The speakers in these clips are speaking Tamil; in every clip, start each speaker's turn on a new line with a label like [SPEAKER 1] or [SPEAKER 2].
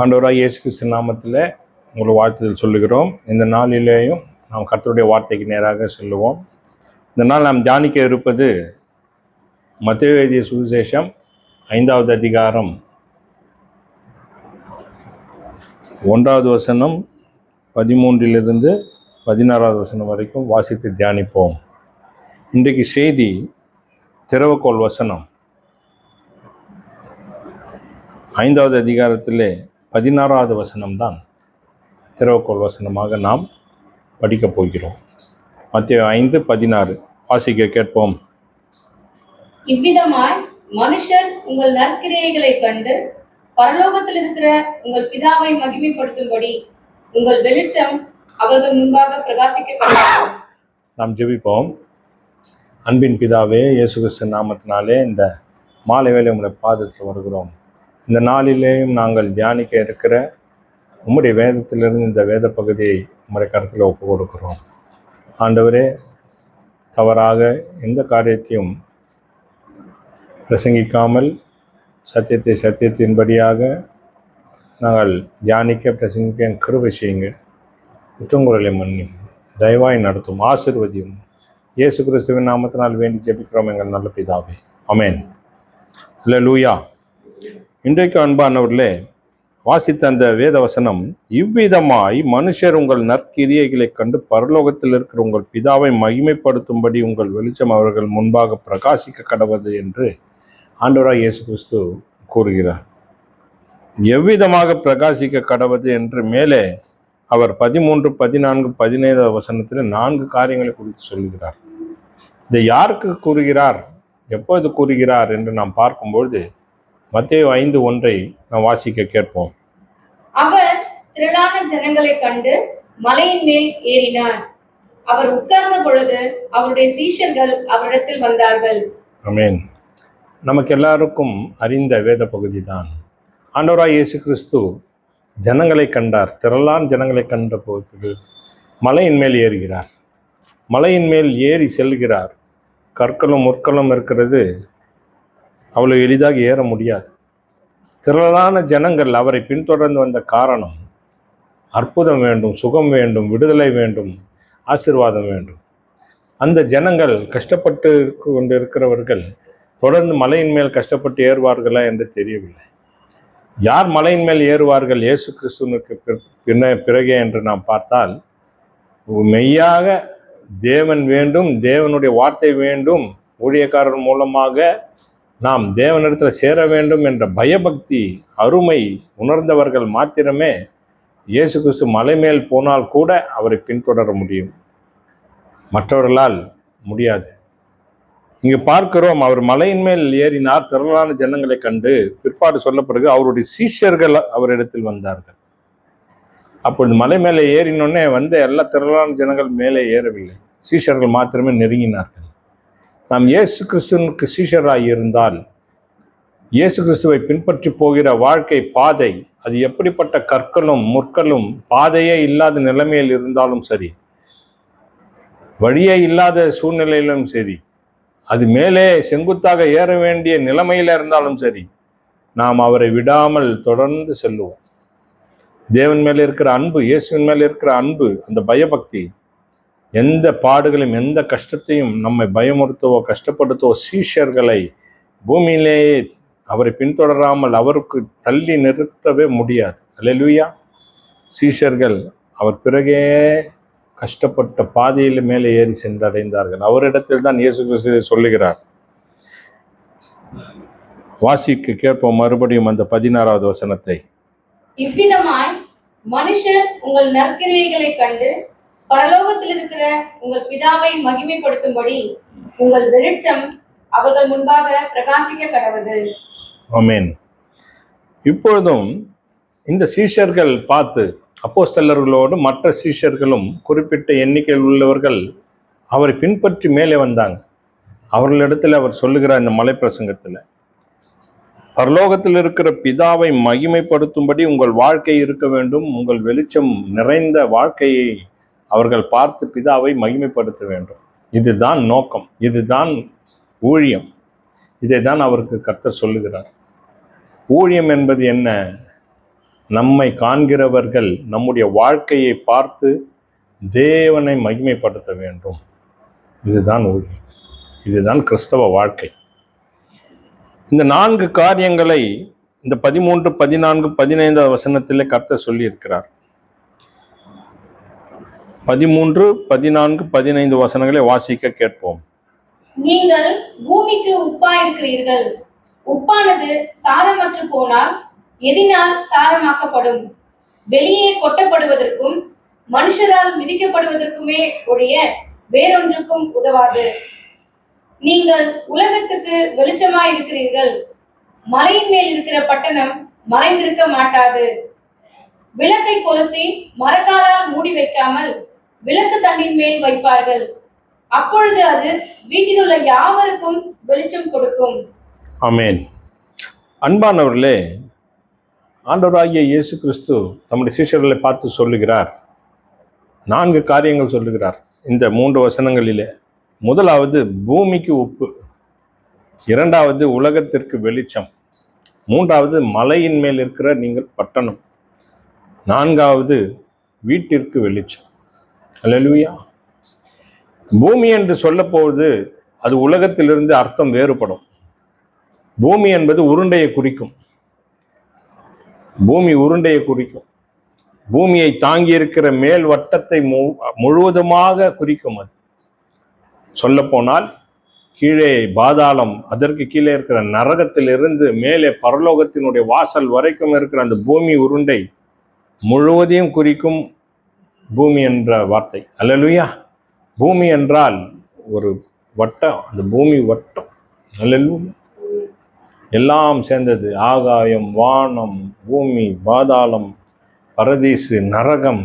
[SPEAKER 1] ஆண்டவராகிய இயேசு கிறிஸ்து நாமத்தில் உங்களை வாழ்த்துதல் சொல்லுகிறோம். இந்த நாளிலேயும் நாம் கர்த்தருடைய வார்த்தைக்கு நேராக செல்லுவோம். இந்த நாள் நாம் தியானிக்க இருப்பது மத்தேயு எழுதிய சுவிசேஷம் 5வது அதிகாரம் 1வது வசனம் 13லிருந்து 16வது வசனம் வரைக்கும் வாசித்து தியானிப்போம். இன்றைக்கு செய்தி திறவுகோல் வசனம் 5வது அதிகாரத்திலே 16வது வசனம்தான் திறவுகோல் வசனமாக நாம் படிக்கப் போகிறோம். மத்தேயு 5:16 வாசிக்க கேட்போம்.
[SPEAKER 2] இவ்விதமாய் மனுஷர் உங்கள் நற்கிரியைகளை கண்டு பரலோகத்தில் இருக்கிற உங்கள் பிதாவை மகிமைப்படுத்தும்படி உங்கள் வெளிச்சம் அவர்கள் முன்பாக பிரகாசிக்க கடவுது.
[SPEAKER 1] நாம் ஜெபிப்போம். அன்பின் பிதாவே, இயேசு கிறிஸ்து நாமத்தினாலே இந்த மாலை வேளை உங்களுடைய பாதத்தில் வருகிறோம். இந்த நாளிலேயும் நாங்கள் தியானிக்க இருக்கிற உம்முடைய வேதத்திலிருந்து இந்த வேத பகுதியை உம்முடைய கருத்தில் ஒப்பு கொடுக்கிறோம். ஆண்டவரே, தவறாக எந்த காரியத்தையும் பிரசங்கிக்காமல் சத்தியத்தின்படியாக நாங்கள் தியானிக்க பிரசங்கிக்க கிருபை செய்யுங்க. குற்றங்குறலை மன்னி தயவாய் நடத்தும், ஆசீர்வதியும். இயேசு கிறிஸ்துவின் நாமத்தினால் வேண்டி ஜெபிக்கிறோம் எங்கள் நல்ல பிதாவே, ஆமென். அல்லேலூயா. இன்றைக்கு அன்பானவர்களே, வாசித்த அந்த வேத வசனம், இவ்விதமாய் மனுஷர் உங்கள் நற்கிரியைகளை கண்டு பரலோகத்தில் இருக்கிற உங்கள் பிதாவை மகிமைப்படுத்தும்படி உங்கள் வெளிச்சம் அவர்கள் முன்பாக பிரகாசிக்க கடவது என்று ஆண்டவராகிய இயேசு கிறிஸ்து கூறுகிறார். எவ்விதமாக பிரகாசிக்க கடவது என்று மேலே அவர் 13, 14, 17 வசனத்தில் 4 காரியங்களை குறித்து சொல்லுகிறார். இதை யாருக்கு கூறுகிறார், எப்போது கூறுகிறார் என்று நாம் பார்க்கும்பொழுது மத்தேயு 5:1 நாம் வாசிக்க கேட்போம்.
[SPEAKER 2] அவர் திரளான ஜனங்களை கண்டு மலையின் மேல் ஏறினார். அவர் உட்கார்ந்த பொழுது அவருடைய சீஷர்கள் அவரிடத்தில் வந்தார்கள்.
[SPEAKER 1] ஆமென். நமக்கு எல்லாருக்கும் அறிந்த வேத பகுதி தான். ஆண்டவராகிய இயேசு கிறிஸ்து ஜனங்களை கண்டார். திரளான ஜனங்களை கண்ட போது மலையின் மேல் ஏறுகிறார். மலையின் மேல் ஏறி செல்கிறார். கற்களும் முற்களும் இருக்கிறது, அவ்வளோ எளிதாக ஏற முடியாது. திரளான ஜனங்கள் அவரை பின்தொடர்ந்து வந்த காரணம், அற்புதம் வேண்டும், சுகம் வேண்டும், விடுதலை வேண்டும், ஆசீர்வாதம் வேண்டும். அந்த ஜனங்கள் கஷ்டப்பட்டு கொண்டு இருக்கிறவர்கள் தொடர்ந்து மலையின் மேல் கஷ்டப்பட்டு ஏறுவார்களா என்று தெரியவில்லை. யார் மலையின் மேல் ஏறுவார்கள் இயேசு கிறிஸ்துவுக்கு பிறகே என்று நாம் பார்த்தால், மெய்யாக தேவன் வேண்டும், தேவனுடைய வார்த்தை வேண்டும், ஊழியக்காரர் மூலமாக நாம் தேவனிடத்தில் சேர வேண்டும் என்ற பயபக்தி அருமை உணர்ந்தவர்கள் மாத்திரமே இயேசு கிறிஸ்து மலை மேல் போனால் கூட அவரை பின்தொடர முடியும். மற்றவர்களால் முடியாது. இங்கு பார்க்கிறோம், அவர் மலையின் மேல் ஏறினார், திரளான ஜனங்களை கண்டு. பிற்பாடு சொல்ல பிறகு அவருடைய சீஷர்கள் அவரிடத்தில் வந்தார்கள். அப்பொழுது மலை மேலே ஏறினோடனே வந்த எல்லா திரளான ஜனங்கள் மேலே ஏறவில்லை, சீஷர்கள் மாத்திரமே நெருங்கினார்கள். நாம் இயேசு கிறிஸ்துவுக்கு சீஷராக இருந்தால், இயேசு கிறிஸ்துவை பின்பற்றி போகிற வாழ்க்கை பாதை அது எப்படிப்பட்ட கற்களும் முற்களும் பாதையே இல்லாத நிலைமையில் இருந்தாலும் சரி, வழியே இல்லாத சூழ்நிலையிலும் சரி, அது மேலே செங்குத்தாக ஏற வேண்டிய நிலைமையில் இருந்தாலும் சரி, நாம் அவரை விடாமல் தொடர்ந்து செல்லுவோம். தேவன் மேலே இருக்கிற அன்பு, இயேசுவின் மேலே இருக்கிற அன்பு, அந்த பயபக்தி எந்த பாடுகளையும் எந்த கஷ்டத்தையும் நம்மை பயமுறுத்தவோ கஷ்டப்படுத்தவோ சீஷர்களை பூமியிலேயே அவரை பின்தொடராமல் அவருக்கு தள்ளி நிறுத்தவே முடியாது. அல்லேலூயா. சீஷர்கள் அவர் பிறகே கஷ்டப்பட்ட பாதையில் மேலே ஏறி சென்றடைந்தார்கள். அவரிடத்தில் தான் இயேசு கிறிஸ்து சொல்லுகிறார். வாசிக்க கேட்போம் மறுபடியும் அந்த 16வது வசனத்தை.
[SPEAKER 2] இவ்விதமாய் மனுஷர் உங்கள் நற்கிரியைகளை கண்டு பரலோகத்தில் இருக்கிற உங்கள் பிதாவை மகிமைப்படுத்தும்படி உங்கள் வெளிச்சம் அவர்கள் முன்பாக பிரகாசிக்க கடவுது.
[SPEAKER 1] ஆமென். இப்பொழுதும் இந்த சீஷர்கள் பார்த்து, அப்போஸ்தலர்களோடு மற்ற சீஷர்களும் குறிப்பிட்ட எண்ணிக்கையில் உள்ளவர்கள் அவரை பின்பற்றி மேலே வந்தாங்க. அவர்களிடத்தில் அவர் சொல்லுகிறார் இந்த மலை பிரசங்கத்தில், பரலோகத்தில் இருக்கிற பிதாவை மகிமைப்படுத்தும்படி உங்கள் வாழ்க்கை இருக்க வேண்டும். உங்கள் வெளிச்சம் நிறைந்த வாழ்க்கையை அவர்கள் பார்த்து பிதாவை மகிமைப்படுத்த வேண்டும். இதுதான் நோக்கம், இதுதான் ஊழியம். இதை தான் அவருக்கு கர்த்தர் சொல்லுகிறார். ஊழியம் என்பது என்ன? நம்மை காண்கிறவர்கள் நம்முடைய வாழ்க்கையை பார்த்து தேவனை மகிமைப்படுத்த வேண்டும். இதுதான் ஊழியம், இதுதான் கிறிஸ்தவ வாழ்க்கை. இந்த 4 காரியங்களை இந்த 13, 14, 15 வசனத்திலே கர்த்தர் சொல்லியிருக்கிறார். 13, 14, 15 வசனங்களை வாசிக்க கேட்போம்.
[SPEAKER 2] நீங்கள் பூமிக்கு உப்பாயிருக்கிறீர்கள். உப்பானது சாரமற்று போனால் எதினால் சாரமாக்கப்படும்? வெளியே கொட்டப்படுவதற்கும் மனுஷரால் மிதிக்கப்படுவதற்குமே ஒழிய வேறொன்றுக்கும் உதவாது. நீங்கள் உலகத்துக்கு வெளிச்சமாயிருக்கிறீர்கள். மலையின் மேல் இருக்கிற பட்டணம் மறைந்திருக்க மாட்டாது. விளக்கை கொளுத்தி மரக்காலால் மூடி வைக்காமல் விளக்கு தண்டின் மேல் வைப்பார்கள். அப்பொழுது அது வீட்டிலுள்ள யாவருக்கும் வெளிச்சம் கொடுக்கும்.
[SPEAKER 1] ஆமென். அன்பானவர்களே, ஆண்டவராகிய இயேசு கிறிஸ்து தம்முடைய சீஷர்களை பார்த்து சொல்லுகிறார். 4 காரியங்கள் சொல்லுகிறார் இந்த 3 வசனங்களிலே. முதலாவது பூமிக்கு உப்பு, 2வது உலகத்திற்கு வெளிச்சம், 3வது மலையின் மேல் இருக்கிற நீங்கள் பட்டணம், 4வது வீட்டிற்கு வெளிச்சம். அல்லேலூயா. பூமி என்று சொல்ல போவது அது உலகத்திலிருந்து அர்த்தம் வேறுபடும். பூமி என்பது உருண்டையை குறிக்கும். பூமி உருண்டையை குறிக்கும். பூமியை தாங்கி இருக்கிற மேல் வட்டத்தை முழுவதுமாக குறிக்கும். அது சொல்ல போனால் கீழே பாதாளம், அதற்கு கீழே இருக்கிற நரகத்திலிருந்து மேலே பரலோகத்தினுடைய வாசல் வரைக்கும் இருக்கிற அந்த பூமி உருண்டை முழுவதையும் குறிக்கும் பூமி என்ற வார்த்தை. அல்லேலூயா. பூமி என்றால் ஒரு வட்டம், அந்த பூமி வட்டம். அல்லேலூயா. எல்லாம் சேர்ந்தது. ஆகாயம், வானம், பூமி, பாதாளம், பரதீசு, நரகம்,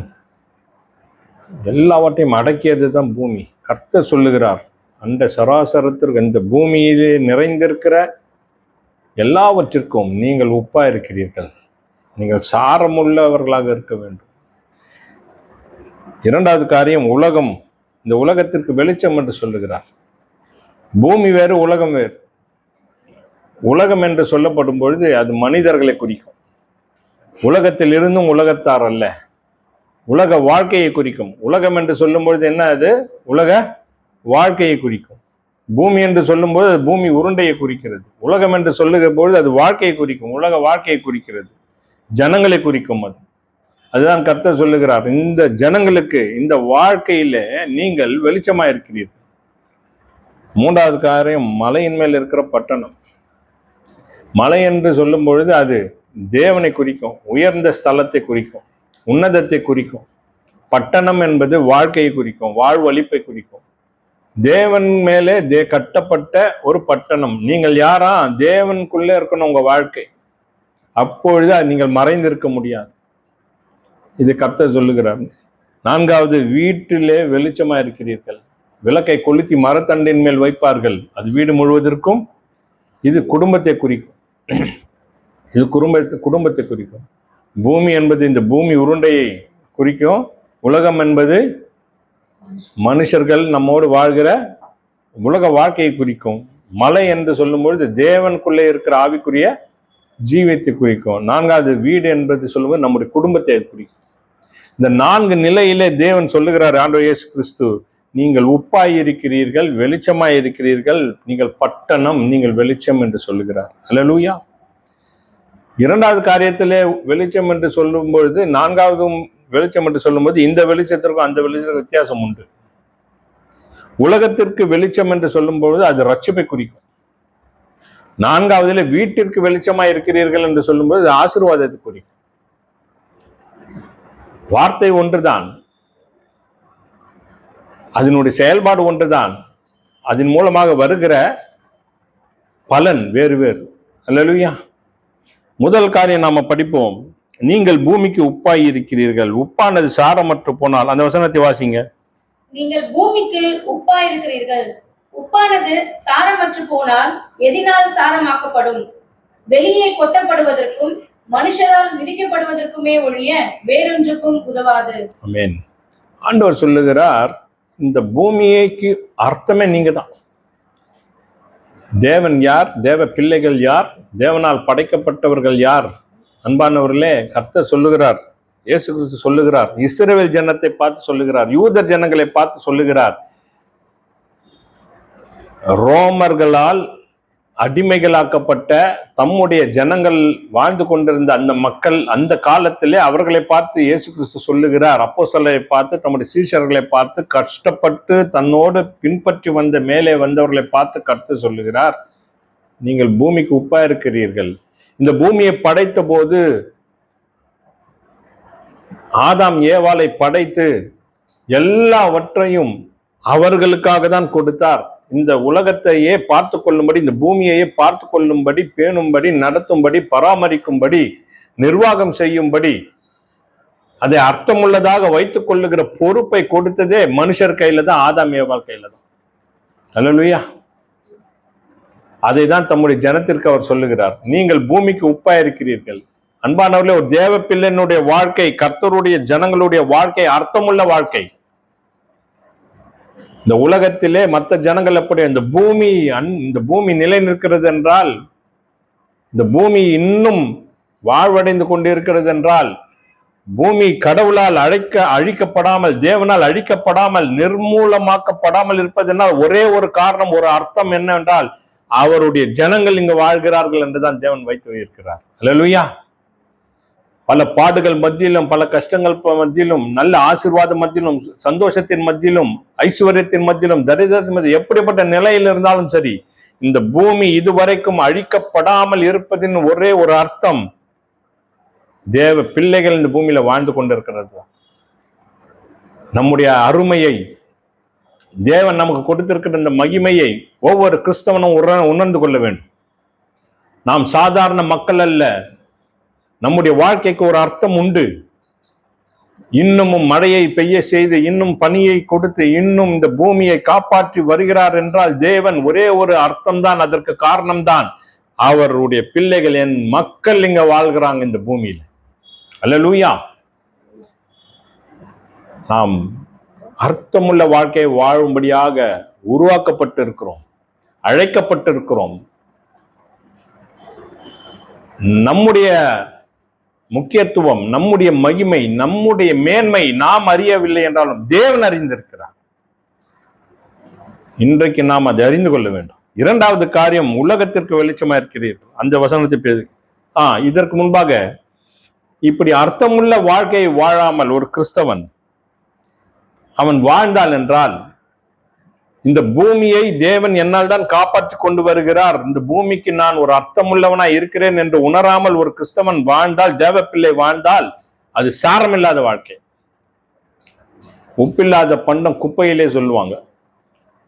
[SPEAKER 1] எல்லாவற்றையும் அடக்கியது தான் பூமி. கர்த்தர் சொல்லுகிறார், அந்த சராசரத்திற்கு, இந்த பூமியிலே நிறைந்திருக்கிற எல்லாவற்றிற்கும் நீங்கள் உப்பா இருக்கிறீர்கள். நீங்கள் சாரமுள்ளவர்களாக இருக்க வேண்டும். 2வது காரியம் உலகம். இந்த உலகத்திற்கு வெளிச்சம் என்று சொல்லுகிறார். பூமி வேறு, உலகம் வேறு. உலகம் என்று சொல்லப்படும் பொழுது அது மனிதர்களை குறிக்கும். உலகத்தில் இருந்தும் உலகத்தார் அல்ல, உலக வாழ்க்கையை குறிக்கும். உலகம் என்று சொல்லும் பொழுது என்ன? அது உலக வாழ்க்கையை குறிக்கும். பூமி என்று சொல்லும்போது அது பூமி உருண்டையை குறிக்கிறது. உலகம் என்று சொல்லுகிற பொழுது அது வாழ்க்கையை குறிக்கும், உலக வாழ்க்கையை குறிக்கிறது, ஜனங்களை குறிக்கும். அதுதான் கர்த்தர் சொல்லுகிறார், இந்த ஜனங்களுக்கு, இந்த வாழ்க்கையில நீங்கள் வெளிச்சமா இருக்கிறீர்கள். 3வது காரியம் மலையின் மேல் இருக்கிற பட்டணம். மலை என்று சொல்லும் பொழுது அது தேவனை குறிக்கும், உயர்ந்த ஸ்தலத்தை குறிக்கும், உன்னதத்தை குறிக்கும். பட்டணம் என்பது வாழ்க்கையை குறிக்கும், வாழ்வழிப்பை குறிக்கும். தேவன் மேலே கட்டப்பட்ட ஒரு பட்டணம். நீங்கள் யாரா? தேவனுக்குள்ளே இருக்கணும் உங்க வாழ்க்கை. அப்பொழுது நீங்கள் மறைந்திருக்க முடியாது. இது கர்த்தர் சொல்லுகிறார். 4வது வீட்டிலே வெளிச்சமா இருக்கிறீர்கள். விளக்கை கொளுத்தி மரத்தண்டின் மேல் வைப்பார்கள். அது வீடு முழுவதற்கும். இது குடும்பத்தை குறிக்கும். இது குடும்பத்தை குறிக்கும். பூமி என்பது இந்த பூமி உருண்டையை குறிக்கும். உலகம் என்பது மனுஷர்கள் நம்மோடு வாழ்கிற உலக வாழ்க்கையை குறிக்கும். மலை என்று சொல்லும்பொழுது தேவனுக்குள்ளே இருக்கிற ஆவிக்குரிய ஜீவத்தை குறிக்கும். 4வது வீடு என்பது சொல்லும்போது நம்முடைய குடும்பத்தை குறிக்கும். இந்த 4 நிலையிலே தேவன் சொல்லுகிறார், ஆண்டவர் இயேசு கிறிஸ்து, நீங்கள் உப்பாய் இருக்கிறீர்கள், வெளிச்சமாய் இருக்கிறீர்கள், நீங்கள் பட்டணம், நீங்கள் வெளிச்சம் என்று சொல்லுகிறார். அல்லேலூயா. 2வது காரியத்திலே வெளிச்சம் என்று சொல்லும் பொழுது, 4வதும் வெளிச்சம் என்று சொல்லும்போது இந்த வெளிச்சத்திற்கும் அந்த வெளிச்சத்திற்கும் வித்தியாசம் உண்டு. உலகத்திற்கு வெளிச்சம் என்று சொல்லும் பொழுது அது ரட்சிப்பை குறிக்கும். 4வதுல வீட்டிற்கு வெளிச்சமாய் இருக்கிறீர்கள் என்று சொல்லும்போது ஆசீர்வாதத்தை குறிக்கும். வார்த்தை ஒன்றுதான், அதனுடைய செயல்பாடு ஒன்றுதான், அதன் மூலமாக வருகிற பலன் வேறு வேறு. அல்லேலூயா. முதல் காரியம் நாம படிப்போம். நீங்கள் பூமிக்கு உப்பாய் இருக்கிறீர்கள். உப்பானது சாரமற்று போனால், அந்த வசனத்தை வாசிங்க.
[SPEAKER 2] நீங்கள் பூமிக்கு உப்பாயிருக்கிறீர்கள். உப்பானது சாரமற்று போனால் எதினால் சாரமாக்கப்படும்? வெளியே கொட்டப்படுவதற்கும் மனுஷரால் மிதிக்கப்படுவதற்குமே ஒழிய வேறொன்றுக்கும் உதவாது.
[SPEAKER 1] ஆமென். ஆண்டவர் சொல்லுகிறார், இந்த பூமிக்கு அர்த்தமே நீங்க தான். தேவன் யார்? தேவ பிள்ளைகள் யார்? தேவனால் படைக்கப்பட்டவர்கள் யார்? அன்பானவர்களே, கர்த்தர் சொல்லுகிறார், இயேசு கிறிஸ்து சொல்லுகிறார், இஸ்ரவேல் ஜனத்தை பார்த்து சொல்லுகிறார், யூதர் ஜனங்களை பார்த்து சொல்லுகிறார், ரோமர்களால் அடிமைகளாக்கப்பட்ட தம்முடைய ஜனங்கள் வாழ்ந்து கொண்டிருந்த அந்த மக்கள், அந்த காலத்திலே அவர்களை பார்த்து இயேசு கிறிஸ்து சொல்லுகிறார், அப்போஸ்தலரை பார்த்து, தம்முடைய சீஷர்களை பார்த்து, கஷ்டப்பட்டு தன்னோடு பின்பற்றி வந்த மேலே வந்தவர்களை பார்த்து கர்த்தர் சொல்லுகிறார், நீங்கள் பூமிக்கு உப்பா இருக்கிறீர்கள். இந்த பூமியை படைத்த போது ஆதாம் ஏவாளை படைத்து எல்லாவற்றையும் அவர்களுக்காக தான் கொடுத்தார். இந்த உலகத்தையே பார்த்து கொள்ளும்படி, இந்த பூமியையே பார்த்து கொள்ளும்படி, பேணும்படி, நடத்தும்படி, பராமரிக்கும்படி, நிர்வாகம் செய்யும்படி, அதை அர்த்தமுள்ளதாக வைத்துக் கொள்ளுகிற பொறுப்பை கொடுத்ததே மனுஷர் கையில தான், ஆதாம் ஏவாள் கையில தான். அல்லேலூயா. அதை தான் தம்முடைய ஜனத்திற்கு அவர் சொல்லுகிறார், நீங்கள் பூமிக்கு உப்பா இருக்கிறீர்கள். அன்பானவர்களே, ஒரு தேவ பிள்ளையினுடைய வாழ்க்கை, கர்த்தருடைய ஜனங்களுடைய வாழ்க்கை அர்த்தமுள்ள வாழ்க்கை. இந்த உலகத்திலே மற்ற ஜனங்கள் எப்படி இந்த பூமி நிலை நிற்கிறது என்றால், இந்த பூமி இன்னும் வாழ்வடைந்து கொண்டிருக்கிறது என்றால், பூமி கடவுளால் அழிக்கப்படாமல், தேவனால் அழிக்கப்படாமல், நிர்மூலமாக்கப்படாமல் இருப்பதென்றால் ஒரே ஒரு காரணம், ஒரு அர்த்தம் என்னவென்றால், அவருடைய ஜனங்கள் இங்கு வாழ்கிறார்கள் என்றுதான் தேவன் வைத்து இருக்கிறார். அல்லேலூயா. பல பாடுகள் மத்தியிலும், பல கஷ்டங்கள் மத்தியிலும், நல்ல ஆசீர்வாத மத்தியிலும், சந்தோஷத்தின் மத்தியிலும், ஐஸ்வர்யத்தின் மத்தியிலும், தரித்திரத்தின் மத்தியிலும், எப்படிப்பட்ட நிலையில் இருந்தாலும் சரி, இந்த பூமி இதுவரைக்கும் அழிக்கப்படாமல் இருப்பதின் ஒரே ஒரு அர்த்தம், தேவ பிள்ளைகள் இந்த பூமியில வாழ்ந்து கொண்டிருக்கிறது. நம்முடைய அருமையை, தேவன் நமக்கு கொடுத்திருக்கிற இந்த மகிமையை ஒவ்வொரு கிறிஸ்தவனும் உணர்ந்து கொள்ள வேண்டும். நாம் சாதாரண மக்கள் அல்ல. நம்முடைய வாழ்க்கைக்கு ஒரு அர்த்தம் உண்டு. இன்னமும் மழையை பெய்ய செய்து, இன்னும் பனியை கொடுத்து, இன்னும் இந்த பூமியை காப்பாற்றி வருகிறார் என்றால் தேவன் ஒரே ஒரு அர்த்தம் தான், அதற்கு காரணம்தான், அவருடைய பிள்ளைகள், என் மக்கள் இங்க வாழ்கிறாங்க இந்த பூமியில. அல்லேலூயா. நாம் அர்த்தமுள்ள வாழ்க்கையை வாழும்படியாக உருவாக்கப்பட்டு இருக்கிறோம், அழைக்கப்பட்டிருக்கிறோம். நம்முடைய முக்கியத்துவம், நம்முடைய மகிமை, நம்முடைய மேன்மை நாம் அறியவில்லை என்றாலும் தேவன் அறிந்திருக்கிறார். இன்றைக்கு நாம் அதை அறிந்து கொள்ள வேண்டும். இரண்டாவது காரியம், உலகத்திற்கு வெளிச்சமா இருக்கிறீர்கள். அந்த வசனத்தை இதற்கு முன்பாக இப்படி அர்த்தமுள்ள வாழ்க்கையை வாழாமல் ஒரு கிறிஸ்தவன் அவன் வாழ்ந்தால் என்றால், இந்த பூமியை தேவன் என்னால் தான் காப்பாற்றி கொண்டு வருகிறார், இந்த பூமிக்கு நான் ஒரு அர்த்தமுள்ளவனா இருக்கிறேன் என்று உணராமல் ஒரு கிறிஸ்தவன் வாழ்ந்தால், தேவ பிள்ளை வாழ்ந்தால், அது சாரமில்லாத வாழ்க்கை. உப்பில்லாத பண்டம் குப்பையிலே சொல்லுவாங்க.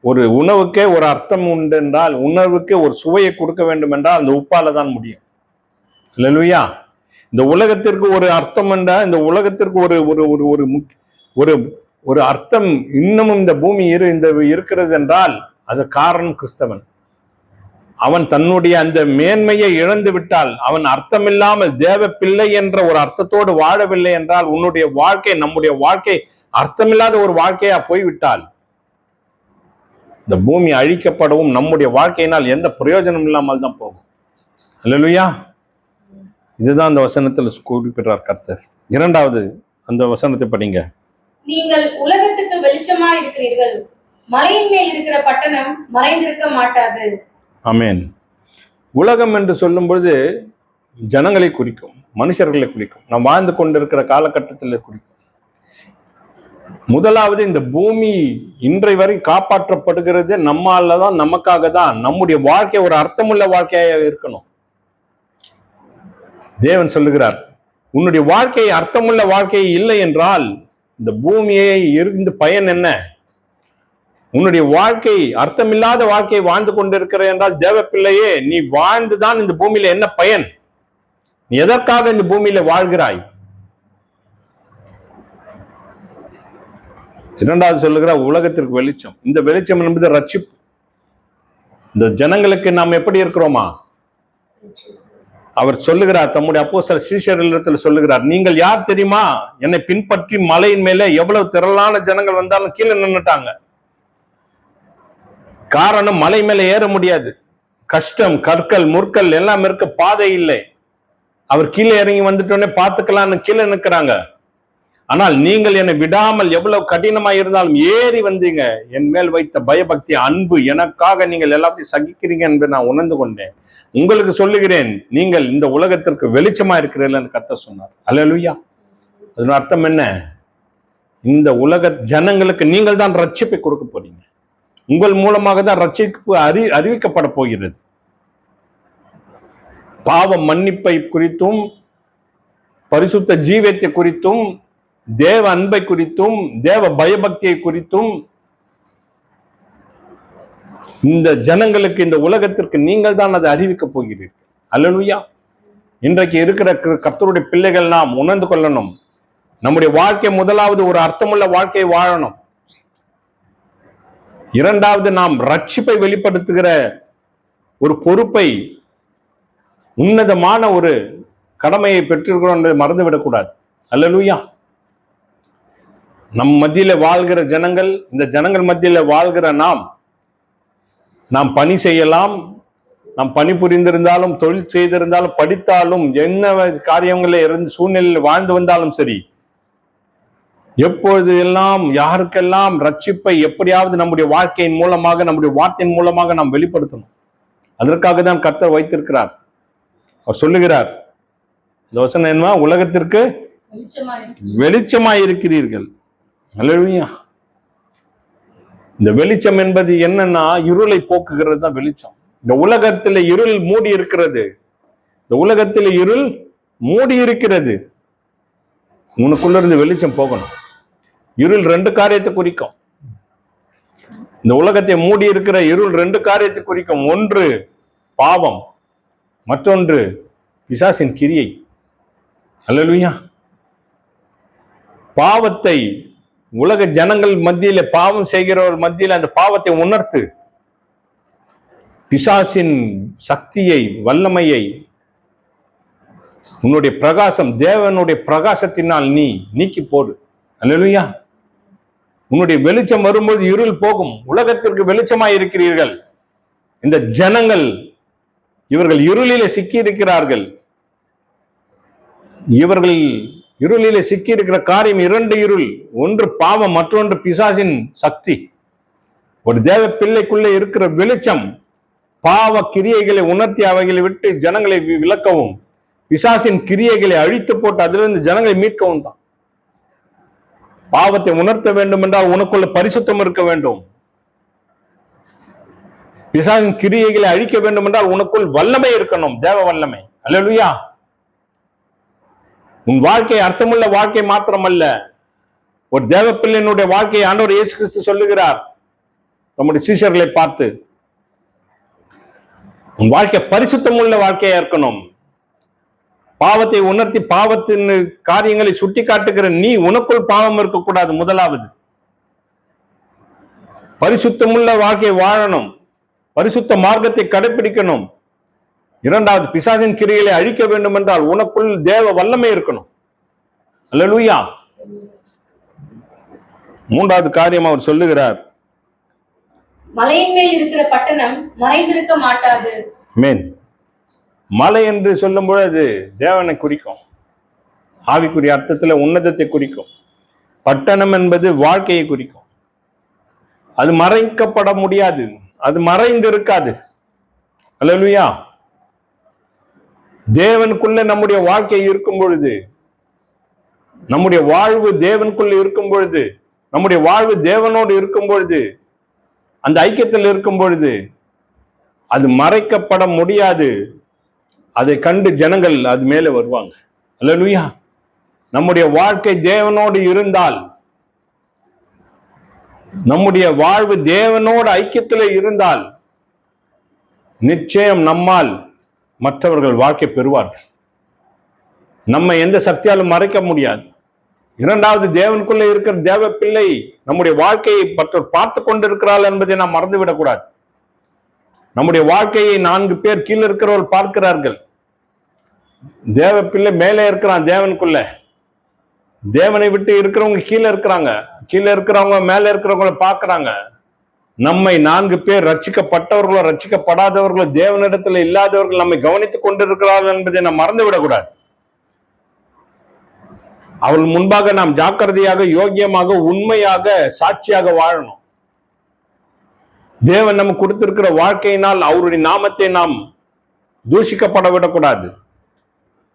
[SPEAKER 1] ஒரு உணவுக்கே ஒரு அர்த்தம் உண்டு என்றால், உணவுக்கு ஒரு சுவையை கொடுக்க வேண்டும் என்றால் அந்த உப்பால தான் முடியும். அல்லேலூயா. இந்த உலகத்திற்கு ஒரு அர்த்தம் என்றால், இந்த உலகத்திற்கு ஒரு ஒரு ஒரு ஒரு அர்த்தம் இன்னமும் இந்த பூமி இருக்கிறது என்றால் அது காரணம் கிறிஸ்தவன். அவன் தன்னுடைய அந்த மேன்மையை இழந்து விட்டால், அவன் அர்த்தமில்லாமல் தேவ பிள்ளை என்ற ஒரு அர்த்தத்தோடு வாழவில்லை என்றால், உன்னுடைய வாழ்க்கை, நம்முடைய வாழ்க்கை அர்த்தமில்லாத ஒரு வாழ்க்கையா போய்விட்டால், இந்த பூமி அழிக்கப்படவும் நம்முடைய வாழ்க்கையினால் எந்த பிரயோஜனம் இல்லாமல் தான் போகும். அல்லேலூயா. இதுதான் அந்த வசனத்தில் குறிப்பிடுறார் கர்த்தர். இரண்டாவது அந்த வசனத்தை படிங்க.
[SPEAKER 2] நீங்கள் உலகத்துக்கு வெளிச்சமா இருக்கிறீர்கள், மலையின் மேல் இருக்கிற பட்டணம் மறைந்திருக்க மாட்டாது. ஆமென்.
[SPEAKER 1] உலகம் என்று சொல்லும் பொழுது ஜனங்களை குறிக்கும், மனுஷர்களை குறிக்கும், நாம் வாழ்ந்து கொண்டிருக்கிற காலகட்டத்தில் குறிக்கும். முதலாவது, இந்த பூமி இன்றை வரை காப்பாற்றப்படுகிறது நம்மால தான், நமக்காக தான். நம்முடைய வாழ்க்கை ஒரு அர்த்தமுள்ள வாழ்க்கையாக இருக்கணும். தேவன் சொல்லுகிறார், உன்னுடைய வாழ்க்கை அர்த்தமுள்ள வாழ்க்கை இல்லை என்றால் இந்த பூமியை இருந்து பயன் என்ன? உன்னுடைய வாழ்க்கை அர்த்தமில்லாத வாழ்க்கை வாழ்ந்து கொண்டிருக்கிற என்றால், தேவ பிள்ளையே, நீ வாழ்ந்துதான் இந்த பூமியில என்ன பயன்? நீ எதற்காக இந்த பூமியில வாழ்கிறாய்? இரண்டாவது சொல்லுகிற உலகத்திற்கு வெளிச்சம். இந்த வெளிச்சம் என்பது ரட்சிப்பு. இந்த ஜனங்களுக்கு நாம் எப்படி இருக்கிறோமா? அவர் சொல்லுகிறார், தம்முடைய அப்போஸ்தலர் சீஷர்களிடத்தில் சொல்லுகிறார், நீங்கள் யார் தெரியுமா? என்னை பின்பற்றி மலையின் மேலே எவ்வளவு திரளான ஜனங்கள் வந்தாலும் கீழே நின்னுட்டாங்க. காரணம், மலை மேலே ஏற முடியாது, கஷ்டம், கற்கள், முற்கள் எல்லாம் இருக்க, பாதை இல்லை. அவர் கீழே இறங்கி வந்துட்டோன்னே பார்த்துக்கலாம்னு கீழே நிற்கிறாங்க. ஆனால் நீங்கள் என்னை விடாமல் எவ்வளவு கடினமா இருந்தாலும் ஏறி வந்தீங்க. என் மேல் வைத்த பயபக்தி, அன்பு, எனக்காக நீங்கள் எல்லாத்தையும் சகிக்கிறீங்க என்று நான் உணர்ந்து கொண்டேன். உங்களுக்கு சொல்லுகிறேன், நீங்கள் இந்த உலகத்திற்கு வெளிச்சமா இருக்கிறீர்கள் கர்த்தர் சொன்னார். அல்லேலூயா. அதன் அர்த்தம் என்ன? இந்த உலக ஜனங்களுக்கு நீங்கள் தான் ரட்சிப்பை கொடுக்க போறீங்க. உங்கள் மூலமாக தான் ரட்சிப்பு அறிவிக்கப்பட போகிறது. பாவ மன்னிப்பை குறித்தும், பரிசுத்த ஜீவியத்தை குறித்தும், தேவ அன்பை குறித்தும், தேவ பயபக்தியை குறித்தும் இந்த ஜனங்களுக்கு, இந்த உலகத்திற்கு நீங்கள் தான் அதை அறிவிக்க போகிறீர்கள். அல்லேலூயா. இன்றைக்கு இருக்கிற கர்த்தருடைய பிள்ளைகள் நாம் உணர்ந்து கொள்ளணும். நம்முடைய வாழ்க்கை முதலாவது ஒரு அர்த்தமுள்ள வாழ்க்கையை வாழணும். இரண்டாவது, நாம் ரட்சிப்பை வெளிப்படுத்துகிற ஒரு பொறுப்பை, உன்னதமான ஒரு கடமையை பெற்றிருக்கிறோம் என்பதை மறந்துவிடக்கூடாது. அல்லேலூயா. நம் மத்தியில வாழ்கிற ஜனங்கள், இந்த ஜனங்கள் மத்தியில வாழ்கிற நாம் பணி செய்யலாம், நாம் பணி புரிந்திருந்தாலும், தொழில் செய்திருந்தாலும், படித்தாலும், என்ன காரியங்களில் இருந்து சூழ்நிலையில் வாழ்ந்து வந்தாலும் சரி, எப்பொழுது எல்லாம் யாருக்கெல்லாம் ரட்சிப்பை எப்படியாவது நம்முடைய வாழ்க்கையின் மூலமாக, நம்முடைய வார்த்தையின் மூலமாக நாம் வெளிப்படுத்தணும். அதற்காக தான் கர்த்தர் வைத்திருக்கிறார். அவர் சொல்லுகிறார், இந்த வசனம் என்ன? உலகத்திற்கு வெளிச்சமாய் இருக்கிறீர்கள். அல்லேலூயா. இந்த வெளிச்சம் என்பது என்னன்னா, இருளை போக்குகிறது தான் வெளிச்சம். இந்த உலகத்தில் இருள் மூடி இருக்கிறது. இந்த உலகத்தில் இருள் மூடி இருக்கிறது. உனக்குள்ள இருந்து வெளிச்சம் போகணும். இருள் ரெண்டு காரியத்தை குறிக்கும். இந்த உலகத்தை மூடி இருக்கிற இருள் ரெண்டு காரியத்தை குறிக்கும். ஒன்று பாவம், மற்றொன்று பிசாசின் கிரியை. அல்லேலூயா. பாவத்தை உலக ஜனங்கள் மத்தியில, பாவம் செய்கிறவர் மத்தியில் அந்த பாவத்தை உணர்த்து, பிசாசின் சக்தியை, வல்லமையை, உன்னுடைய பிரகாசம், தேவனுடைய பிரகாசத்தினால் நீ நீக்கி போடு. அல்லேலூயா. உன்னுடைய வெளிச்சம் வரும்போது இருள் போகும். உலகத்திற்கு வெளிச்சமாய் இருக்கிறீர்கள். இந்த ஜனங்கள், இவர்கள் இருளிலே சிக்கி இருக்கிறார்கள். இவர்கள் இருளிலே சிக்கி இருக்கிற காரியம் இரண்டு இருள். ஒன்று பாவம், மற்றொன்று பிசாசின் சக்தி. ஒரு தேவ பிள்ளைக்குள்ளே இருக்கிற வெளிச்சம் பாவ கிரியைகளை உணர்த்தி அவைகளை விட்டு ஜனங்களை விலக்கவும், பிசாசின் கிரியைகளை அழித்து போட்டு அதிலிருந்து ஜனங்களை மீட்கவும் தான். பாவத்தை உணர்த்த வேண்டும் என்றால் உனக்குள்ள பரிசுத்தம் இருக்க வேண்டும். பிசாசின் கிரியைகளை அழிக்க வேண்டும் என்றால் உனக்குள் வல்லமை இருக்கணும், தேவ வல்லமை. அல்லேலூயா. உன் வாழ்க்கை அர்த்தமுள்ள வாழ்க்கை மாத்திரமல்ல, ஒரு தேவ பிள்ளையினுடைய வாழ்க்கையை ஆண்டவர் இயேசு கிறிஸ்து சொல்லுகிறார் நம்முடைய சீஷர்களை பார்த்து, உன் வாழ்க்கை பரிசுத்தமுள்ள வாழ்க்கையா இருக்கணும். பாவத்தை உணர்த்தி பாவத்தின் காரியங்களை சுட்டி காட்டுகிற நீ, உனக்குள் பாவம் இருக்கக்கூடாது. முதலாவது பரிசுத்தமுள்ள வாழ்க்கை வாழணும், பரிசுத்த மார்க்கத்தை கடைபிடிக்கணும். இரண்டாவது, பிசாசின் கிரியைகளை அழிக்க வேண்டும் என்றால் உனக்குள் தேவ வல்லமை இருக்கணும். அல்லேலூயா. மூன்றாவது காரியம் அவர் சொல்லுகிறார்,
[SPEAKER 2] மலையின் மேல் இருக்கிற பட்டணம் மறைந்திருக்க மாட்டாது.
[SPEAKER 1] மேன். மலை என்று சொல்லும் பொழுது தேவனை குறிக்கும், ஆவிக்குரிய அர்த்தத்தில் உன்னதத்தை குறிக்கும். பட்டணம் என்பது வாழ்க்கையை குறிக்கும். அது மறைக்கப்பட முடியாது, அது மறைந்து இருக்காது. அல்லேலூயா. தேவனுக்குள்ள நம்முடைய வாழ்க்கை இருக்கும் பொழுது, நம்முடைய வாழ்வு தேவனுக்குள்ள இருக்கும் பொழுது, நம்முடைய வாழ்வு தேவனோடு இருக்கும் பொழுது, அந்த ஐக்கியத்தில் இருக்கும் பொழுது அது மறைக்கப்பட முடியாது. அதை கண்டு ஜனங்கள் அது மேலே வருவாங்க. அல்லேலூயா. நம்முடைய வாழ்க்கை தேவனோடு இருந்தால், நம்முடைய வாழ்வு தேவனோடு ஐக்கியத்தில் இருந்தால், நிச்சயம் நம்மால் மற்றவர்கள் வாழ்க்கை பெறுவார்கள். நம்ம எந்த சக்தியாலும் மறைக்க முடியாது. இரண்டாவது, தேவனுக்குள்ள இருக்கிற தேவ பிள்ளை நம்முடைய வாழ்க்கையை மற்றவர் பார்த்து கொண்டிருக்கிறாள் என்பதை நாம் மறந்துவிடக்கூடாது. நம்முடைய வாழ்க்கையை 4 பேர் கீழே இருக்கிறவர்கள் பார்க்கிறார்கள். தேவ பிள்ளை மேலே இருக்கிறான் தேவனுக்குள்ள. தேவனை விட்டு இருக்கிறவங்க கீழே இருக்கிறாங்க, கீழே இருக்கிறவங்க மேலே இருக்கிறவங்கள பார்க்கிறாங்க. நம்மை 4 பேர், ரட்சிக்கப்பட்டவர்களோ ரட்சிக்கப்படாதவர்களோ தேவனிடத்தில் இல்லாதவர்கள் நம்மை கவனித்துக் கொண்டிருக்கிறார்கள் என்பதை நாம் மறந்து விடக்கூடாது. அவள் முன்பாக நாம் ஜாக்கிரதையாக, யோக்கியமாக, உண்மையாக, சாட்சியாக வாழணும். தேவன் நமக்கு கொடுத்திருக்கிற வாழ்க்கையினால் அவருடைய நாமத்தை நாம் தூஷிக்கப்பட விடக்கூடாது.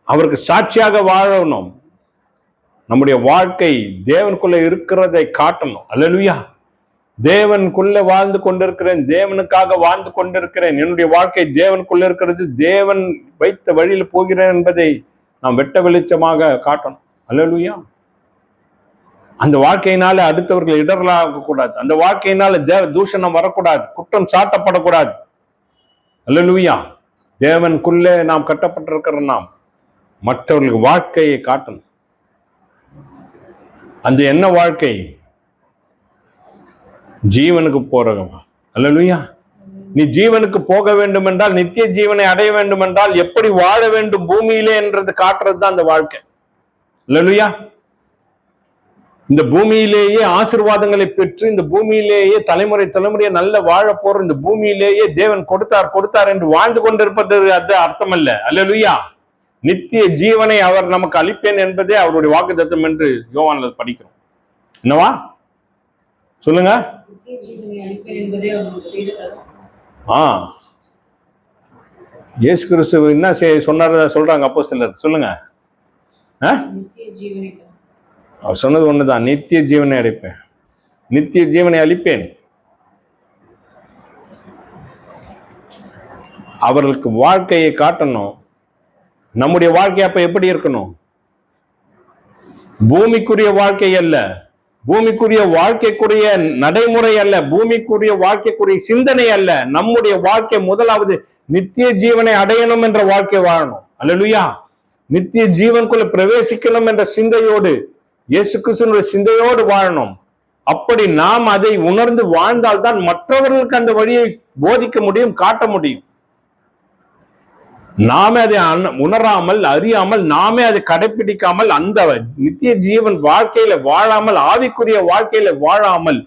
[SPEAKER 1] அவருக்கு சாட்சியாக வாழணும். நம்முடைய வாழ்க்கை தேவனுக்குள்ள இருக்கிறதை காட்டணும். அல்லேலூயா. தேவனுக்குள்ள வாழ்ந்து கொண்டிருக்கிறேன், தேவனுக்காக வாழ்ந்து கொண்டிருக்கிறேன், என்னுடைய வாழ்க்கை தேவனுக்குள்ள இருக்கிறது, தேவன் வைத்த வழியில் போகிறேன் என்பதை நாம் வெட்ட வெளிச்சமாக காட்டணும். அல்லேலூயா. அந்த வாழ்க்கையினால அடுத்தவர்கள் இடர்களாக கூடாது. அந்த வாழ்க்கையினால தேவ தூஷணம் வரக்கூடாது, குற்றம் சாட்டப்படக்கூடாது. அல்லேலூயா. தேவனுக்குள்ளே நாம் கட்டப்பட்டிருக்கிற நாம் மற்றவர்களுக்கு வாழ்க்கையை காட்டணும். அந்த என்ன வாழ்க்கை? ஜீவனுக்கு போறவங்க. அல்லேலூயா. நீ ஜீவனுக்கு போக வேண்டும் என்றால், நித்திய ஜீவனை அடைய வேண்டும் என்றால் எப்படி வாழ வேண்டும் பூமியிலே என்றது காட்டுறது தான் அந்த வாழ்க்கை. அல்லேலூயா. இந்த பூமியிலேயே ஆசீர்வாதங்களை பெற்று, இந்த பூமியிலேயே தலைமுறை தலைமுறையை நல்ல வாழ போற, இந்த பூமியிலேயே தேவன் கொடுத்தார் என்று வாழ்ந்து கொண்டிருப்பது அது அர்த்தம் அல்ல. அல்லேலூயா. நித்திய ஜீவனை அவர் நமக்கு அளிப்பேன் என்பதே அவருடைய வாக்குத்தத்தம் என்று யோவான்ல படிக்கிறோம். என்னவா சொல்லுங்க? இயேசு கிறிஸ்து என்ன சொன்னார் சொல்றாங்க அப்போஸ்தலர்? சொல்லுங்க. அவர் சொன்னது ஒண்ணுதான், நித்திய ஜீவனை அளிப்பேன், நித்திய ஜீவனை அளிப்பேன். அவர்களுக்கு வாழ்க்கையை காட்டணும். நம்முடைய வாழ்க்கை அப்ப எப்படி இருக்கணும்? பூமிக்குரிய வாழ்க்கை அல்ல, பூமிக்குரிய வாழ்க்கைக்குரிய நடைமுறை அல்ல, பூமிக்குரிய வாழ்க்கைக்குரிய சிந்தனை அல்ல. நம்முடைய வாழ்க்கை முதலாவது நித்திய ஜீவனை அடையணும் என்ற வாழ்க்கை வாழணும். அல்லேலூயா. நித்திய ஜீவனுக்குள்ள பிரவேசிக்கணும் என்ற சிந்தையோடு, இயேசு கிறிஸ்துவினுடைய சிந்தையோடு வாழணும். அப்படி நாம் அதை உணர்ந்து வாழ்ந்தால்தான் மற்றவர்களுக்கு அந்த வழியை போதிக்க முடியும், காட்ட முடியும். நாமே அதை உணராமல், அறியாமல், நாமே அதை கடைபிடிக்காமல், அந்த நித்திய ஜீவன் வாழ்க்கையில வாழாமல், ஆவிக்குரிய வாழ்க்கையில வாழாமல்,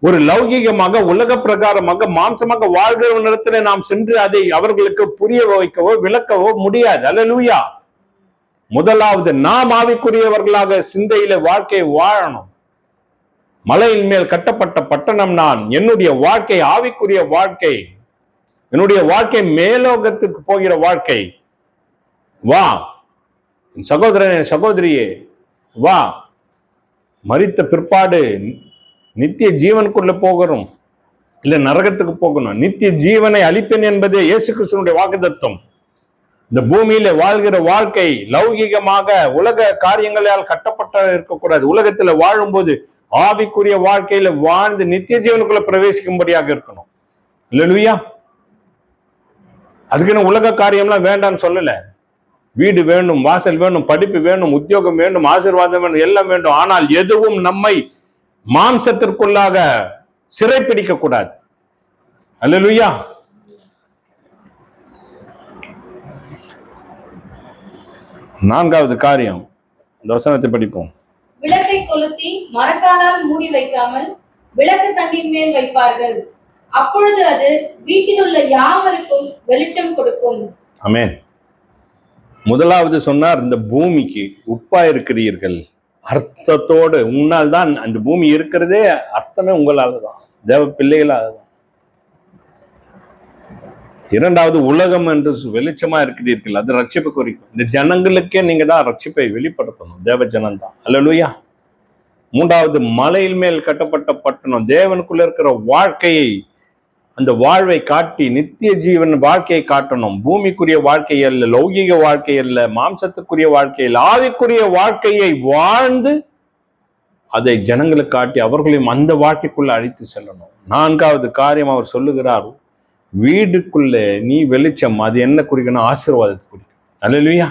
[SPEAKER 1] ஒரு லௌகீகமாக, உலக பிரகாரமாக, மாம்சமாக வாழ்கிறவனிடத்துல நாம் சென்று அதை அவர்களுக்கு புரிய வைக்கவோ விளக்கவோ முடியாது. அல்லேலூயா. முதலாவது நாம் ஆவிக்குரியவர்களாக சிந்தையில வாழ்க்கையை வாழணும். மலையின் மேல் கட்டப்பட்ட பட்டணம் நான். என்னுடைய வாழ்க்கை ஆவிக்குரிய வாழ்க்கை, என்னுடைய வாழ்க்கை மேலோகத்துக்கு போகிற வாழ்க்கை. வா என் சகோதரனே, சகோதரியே, வா. மரித்த பிற்பாடு நித்திய ஜீவனுக்குள்ள போகிறோம், இல்ல நரகத்துக்கு போகணும். நித்திய ஜீவனை அளிப்பேன் என்பதே இயேசு கிறிஸ்துவினுடைய வாக்குத்தத்தம். இந்த பூமியில வாழ்கிற வாழ்க்கை லௌகீகமாக உலக காரியங்களால் கட்டப்பட்ட இருக்கக்கூடாது. உலகத்துல வாழும்போது ஆவிக்குரிய வாழ்க்கையில வாழ்ந்து நித்திய ஜீவனுக்குள்ள பிரவேசிக்கும்படியாக இருக்கணும். இல்லையா? அதுக்குன்னு உலக காரியம்லாம் வேண்டாம்னு சொல்லல. வீடு வேணும், வாசல் வேணும், படிப்பு வேணும், உத்தியோகம் வேணும், ஆசீர்வாதம் வேணும், எல்லாம் வேண்டும். ஆனால் எதுவும் நம்மை மாம்சத்திற்குள்ளாக சிறைப்பிடிக்க கூடாது. அல்லேலூயா. நான்காவது காரியம், இந்த வசனத்தை படிப்போம்.
[SPEAKER 2] விளக்கை கொளுத்தி மரக்காலால் மூடி வைக்காமல் விளக்கு தண்டின் மேல் வைப்பார்கள், அப்பொழுது அது வீட்டில் உள்ள யாவருக்கும் வெளிச்சம் கொடுக்கும்.
[SPEAKER 1] ஆமென். முதலாவது சொன்னார், இந்த பூமிக்கு உப்பா இருக்கிறீர்கள். அர்த்தத்தோடு, உன்னால் தான் அந்த பூமி இருக்கிறதே, அர்த்தமே உங்களால தான், தேவ பிள்ளைகளால தான். இரண்டாவது, உலகம் என்று வெளிச்சமா இருக்கிறீர்கள், அது ரட்சிப்பு குறிக்கும். இந்த ஜனங்களுக்கே நீங்க தான் ரட்சிப்பை வெளிப்படுத்தணும், தேவ ஜனம் தான். அல்லேலூயா. மூன்றாவது, மலையில் மேல் கட்டப்பட்ட பட்டணம், தேவனுக்குள்ள இருக்கிற வாழ்க்கையை, அந்த வாழ்வை காட்டி நித்திய ஜீவன் வாழ்க்கையை காட்டணும். பூமிக்குரிய வாழ்க்கை அல்ல, லௌகீக வாழ்க்கை அல்ல, மாம்சத்துக்குரிய வாழ்க்கை அல்ல, ஆவிக்குரிய வாழ்க்கையை வாழ்ந்து அதை ஜனங்களுக்கு காட்டி அவர்களையும் அந்த வாழ்க்கைக்குள்ள அழைத்து செல்லணும். நான்காவது காரியம் அவர் சொல்லுகிறார், வீட்டுக்குள்ளே நீ வெளிச்சம். அது என்ன குறிக்கணும்? ஆசீர்வாதத்தை குறிக்கும். அல்லேலூயா.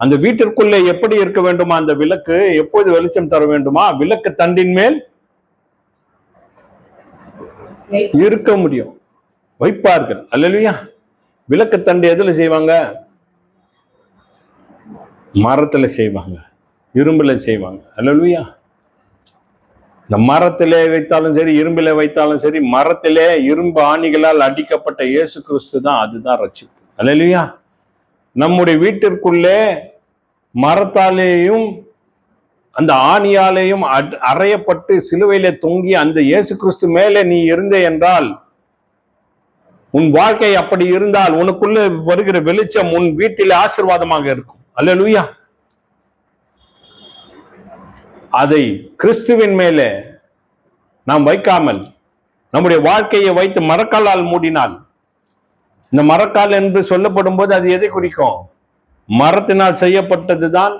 [SPEAKER 1] அந்த வீட்டிற்குள்ளே எப்படி இருக்க வேண்டுமா? அந்த விளக்கு எப்போது வெளிச்சம் தர வேண்டுமா? விளக்கு தண்டின் மேல் இருக்க முடியும், வைப்பார்கள். அல்லேலூயா. விளக்கு தண்டு எதுல செய்வாங்க? மரத்துல செய்வாங்க, இரும்புல செய்வாங்க. அல்லேலூயா. இந்த மரத்திலே வைத்தாலும் சரி, இரும்பில வைத்தாலும் சரி, மரத்திலே இரும்பு ஆணிகளால் அடிக்கப்பட்ட இயேசு கிறிஸ்து தான், அதுதான் ரட்சிப்பு. அல்லேலூயா. நம்முடைய வீட்டிற்குள்ளே மரத்தாலேயும் அந்த ஆணியாலையும் அறையப்பட்டு சிலுவையிலே தொங்கி அந்த இயேசு கிறிஸ்து மேலே நீ இருந்தே என்றால், உன் வாழ்க்கை அப்படி இருந்தால் உனக்குள்ள வருகிற வெளிச்சம் உன் வீட்டில் ஆசீர்வாதமாக இருக்கும். அல்லேலூயா. அதை கிறிஸ்துவின் மேலே நாம் வைக்காமல் நம்முடைய வாழ்க்கையை வைத்து மரக்காலால் மூடினால், இந்த மரக்கால் என்று சொல்லப்படும் போது அது எதை குறிக்கும்? மரத்தினால் செய்யப்பட்டதுதான்,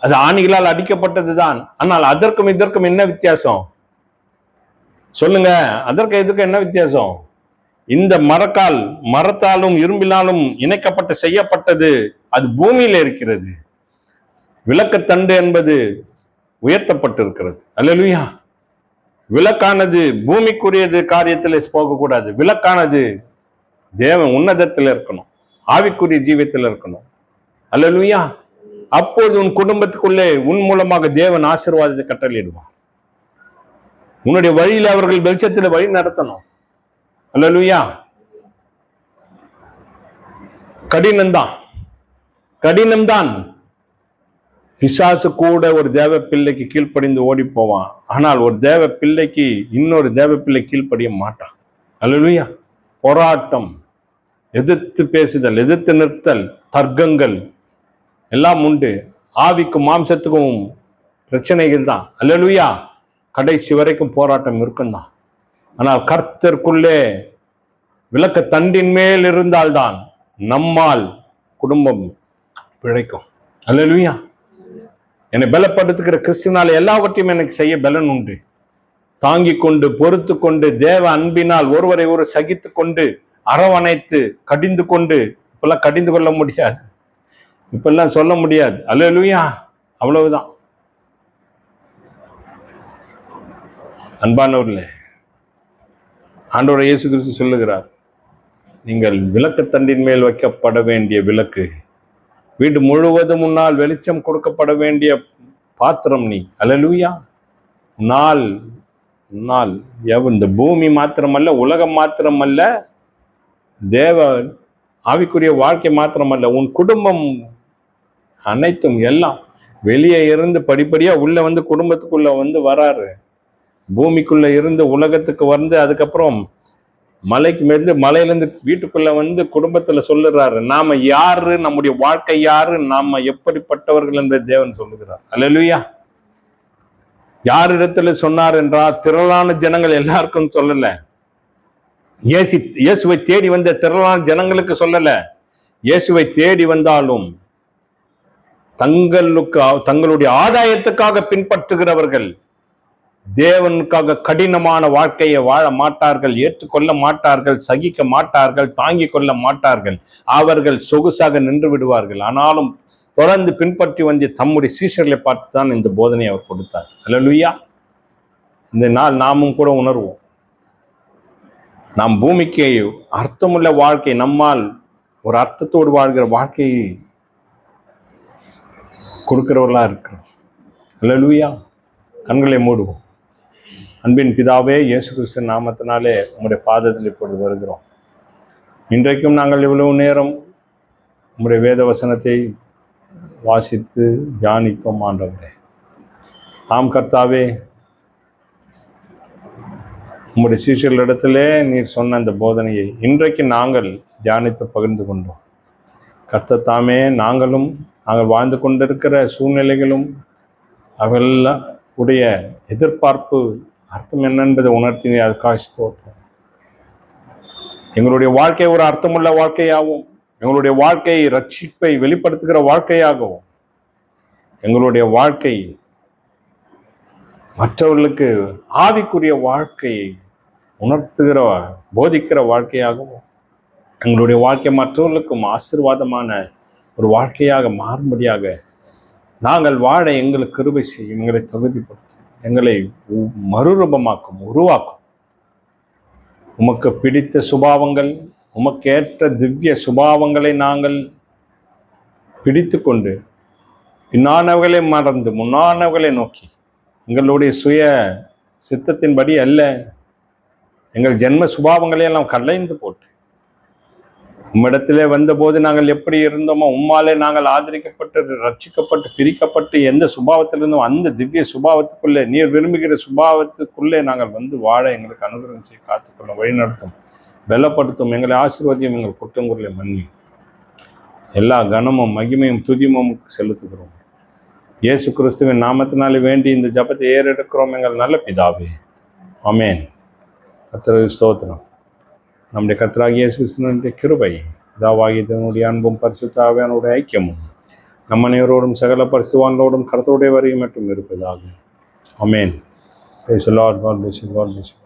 [SPEAKER 1] அது ஆணிகளால் அடிக்கப்பட்டதுதான். ஆனால் அதற்கும் இதற்கும் என்ன வித்தியாசம் சொல்லுங்க? அதற்கு இதுக்கு என்ன வித்தியாசம்? இந்த மரக்கால் மரத்தாலும் இரும்பினாலும் இணைக்கப்பட்டு செய்யப்பட்டது, அது பூமியில இருக்கிறது. விளக்குத்தண்டு என்பது உயர்த்தப்பட்டிருக்கிறது. அல்லேலூயா. விளக்கானது பூமிக்குரியது காரியத்தில் போகக்கூடாது. விளக்கானது தேவன் உன்னதத்தில் இருக்கணும், ஆவிக்குரிய ஜீவியத்தில் இருக்கணும். அல்லேலூயா. அப்போது உன் குடும்பத்துக்குள்ளே உன் மூலமாக தேவன் ஆசீர்வாதத்தை கட்டளையிடுவான். உன்னுடைய வழியில் அவர்கள் வெளிச்சத்தில் வழி நடத்தணும். அல்லேலூயா. கடினம்தான். பிசாசு கூட ஒரு தேவ பிள்ளைக்கு கீழ்ப்படிந்து ஓடி போவான். ஆனால் ஒரு தேவ பிள்ளைக்கு இன்னொரு தேவ பிள்ளை கீழ்ப்படிய மாட்டான். அல்லேலூயா. போராட்டம், எதிர்த்து பேசுதல், எதிர்த்து நிறுத்தல், தர்க்கங்கள் எல்லாம் உண்டு. ஆவிக்கும் மாம்சத்துக்கும் பிரச்சனைகள் தான். அல்லேலூயா. கடைசி வரைக்கும் போராட்டம் இருக்கும் தான். ஆனால் கர்த்தருக்குள்ளே விளக்க தண்டின் மேல் இருந்தால்தான் நம்மால் குடும்பம் பிழைக்கும். அல்லேலூயா. என்னை பலப்படுத்துகிற கிறிஸ்துவினால் எல்லாவற்றையும் எனக்கு செய்ய பலன் உண்டு. தாங்கிக் கொண்டு பொறுத்து கொண்டு தேவ அன்பினால் ஒருவரை ஒரு சகித்து கொண்டு அரவணைத்து கடிந்து கொண்டு, இப்பெல்லாம் கடிந்து கொள்ள முடியாது, இப்பெல்லாம் சொல்ல முடியாது. அல்லேலூயா. அவ்வளவுதான். அன்பானவர்களே, ஆண்டவர் இயேசு கிறிஸ்து சொல்லுகிறார், நீங்கள் விளக்குத்தண்டின் மேல் வைக்கப்பட வேண்டிய விளக்கு, வீடு முழுவதும் முன்னால் வெளிச்சம் கொடுக்கப்பட வேண்டிய பாத்திரம் நீ. அல்லேலூயா. உன்னால் இந்த பூமி மாத்திரமல்ல, உலகம் மாத்திரமல்ல, தேவ ஆவிக்குரிய வாழ்க்கை மாத்திரமல்ல, உன் குடும்பம் அனைத்தும் எல்லாம் வெளியே இருந்து படிப்படியா உள்ள வந்து குடும்பத்துக்குள்ள வந்து வராரு. பூமிக்குள்ள இருந்து உலகத்துக்கு வந்து அதுக்கப்புறம் மலைக்கு மேலிருந்து மலையிலேருந்து வீட்டுக்குள்ள வந்து குடும்பத்துல சொல்லுறாரு, நாம யாரு, நம்முடைய வாழ்க்கை யாரு, நாம எப்படிப்பட்டவர்கள் என்று தேவன் சொல்லுகிறார். அல்லேலூயா. யாரிடத்துல சொன்னார் என்றால், திரளான ஜனங்கள் எல்லாருக்கும் சொல்லல. இயேசுவை தேடி வந்த திரளான ஜனங்களுக்கு சொல்லல. இயேசுவை தேடி வந்தாலும் தங்களுடைய ஆதாயத்துக்காக பின்பற்றுகிறவர்கள் தேவனுக்காக கடினமான வாழ்க்கையை வாழ மாட்டார்கள், ஏற்றுக்கொள்ள மாட்டார்கள், சகிக்க மாட்டார்கள், தாங்கிக் கொள்ள மாட்டார்கள். அவர்கள் சொகுசாக நின்று விடுவார்கள். ஆனாலும் தொடர்ந்து பின்பற்றி வந்து தம்முடைய சீஷர்களை பார்த்து தான் இந்த போதனையை அவர் கொடுத்தார். அல்லேலூயா. இந்த நாள் நாமும் கூட உணர்வோம். நாம் பூமிக்கு அர்த்தமுள்ள வாழ்க்கை, நம்மால் ஒரு அர்த்தத்தோடு வாழ்கிற வாழ்க்கையை கொடுக்கிறவர்களா இருக்கிறோம். அல்லேலூயா. கண்களை மூடுவோம். அன்பின் பிதாவே, இயேசு கிறிஸ்து நாமத்தினாலே உங்களுடைய பாதத்தில் இப்பொழுது வருகிறோம். இன்றைக்கும் நாங்கள் இவ்வளவு நேரம் உங்களுடைய வேத வசனத்தை வாசித்து தியானித்தோம் ஆண்டவரே. ஆம் கர்த்தாவே, உங்களுடைய சீஷர்களிடத்திலே நீர் சொன்ன அந்த போதனையை இன்றைக்கு நாங்கள் தியானித்து பகிர்ந்து கொண்டோம். கர்த்தர் தாமே நாங்கள் வாழ்ந்து கொண்டிருக்கிற சூழ்நிலைகளும் அவெல்லாம் உடைய எதிர்பார்ப்பு அர்த்தம் என்ன என்பதை உணர்த்தினே, அதுக்காக ஸ்தோத்திரம். எங்களுடைய வாழ்க்கை ஒரு அர்த்தமுள்ள வாழ்க்கையாகவும், எங்களுடைய வாழ்க்கை ரட்சிப்பை வெளிப்படுத்துகிற வாழ்க்கையாகவும், எங்களுடைய வாழ்க்கை மற்றவர்களுக்கு ஆவிக்குரிய வாழ்க்கையை உணர்த்துகிற போதிக்கிற வாழ்க்கையாகவும், எங்களுடைய வாழ்க்கை மற்றவர்களுக்கும் ஆசீர்வாதமான ஒரு வாழ்க்கையாக மாறும்படியாக நாங்கள் வாழ எங்களுக்கு கிருபை செய்யும், எங்களை தகுதிப்படுத்தும், எங்களை மறுரூபமாக்கும், உருவாக்கும். உமக்கு பிடித்த சுபாவங்கள், உமக்கேற்ற திவ்ய சுபாவங்களை நாங்கள் பிடித்து கொண்டு பின்னானவர்களை மறந்து முன்னானவர்களை நோக்கி, எங்களுடைய சுய சித்தத்தின்படி அல்ல, எங்கள் ஜென்ம சுபாவங்களை எல்லாம் கலைந்து போட்டு உம்மிடத்திலே வந்தபோது நாங்கள் எப்படி இருந்தோமோ உம்மாலே நாங்கள் ஆதரிக்கப்பட்டு ரட்சிக்கப்பட்டு பிரிக்கப்பட்டு எந்த சுபாவத்திலிருந்தோம் அந்த திவ்ய சுபாவத்துக்குள்ளே நீர் விரும்புகிற சுபாவத்துக்குள்ளே நாங்கள் வந்து வாழ எங்களுக்கு அனுகிரகம் செய்ய காத்துக்கொள்ள வழிநடத்தும், பலப்படுத்தும், எங்களை ஆசீர்வதியும், எங்கள் குற்றங்குறையை மன்னி எல்லா கனமும் மகிமையும் துதியும் செலுத்துகிறோம். இயேசு கிறிஸ்துவின் நாமத்தினாலே வேண்டி இந்த ஜபத்தை ஏறெடுக்கிறோம் எங்கள் நல்ல பிதாவே, ஆமென். கர்த்தருக்கு ஸ்தோத்திரம். நம்முடைய கர்த்தராகிய இயேசு கிறிஸ்துவினுடைய கிருபை, பிதாவாகிய தேவனுடைய அன்பும் பரிசுத்த ஆவியானவருடைய ஐக்கியமும் நம் அனைவரோடும் சகல பரிசுத்தவான்களோடும் கர்த்தருடைய வருகை மட்டும் இருப்பதாக. ஆமென். Praise the Lord. God bless you. God bless you.